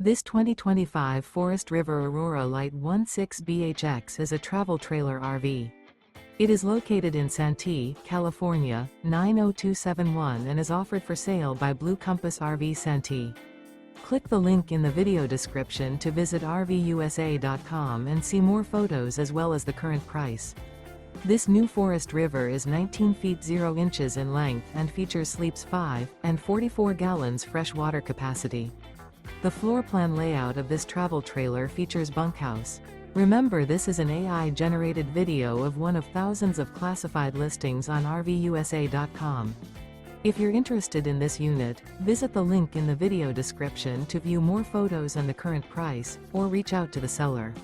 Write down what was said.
This 2025 Forest River Aurora Light 16BHX is a travel trailer RV. It is located in Santee, California, 90271 and is offered for sale by Blue Compass RV Santee. Click the link in the video description to visit RVUSA.com and see more photos as well as the current price. This new Forest River is 19 feet 0 inches in length and features sleeps 5 and 44 gallons fresh water capacity. The floor plan layout of this travel trailer features bunkhouse. Remember, this is an AI-generated video of one of thousands of classified listings on RVUSA.com. If you're interested in this unit, visit the link in the video description to view more photos and the current price, or reach out to the seller.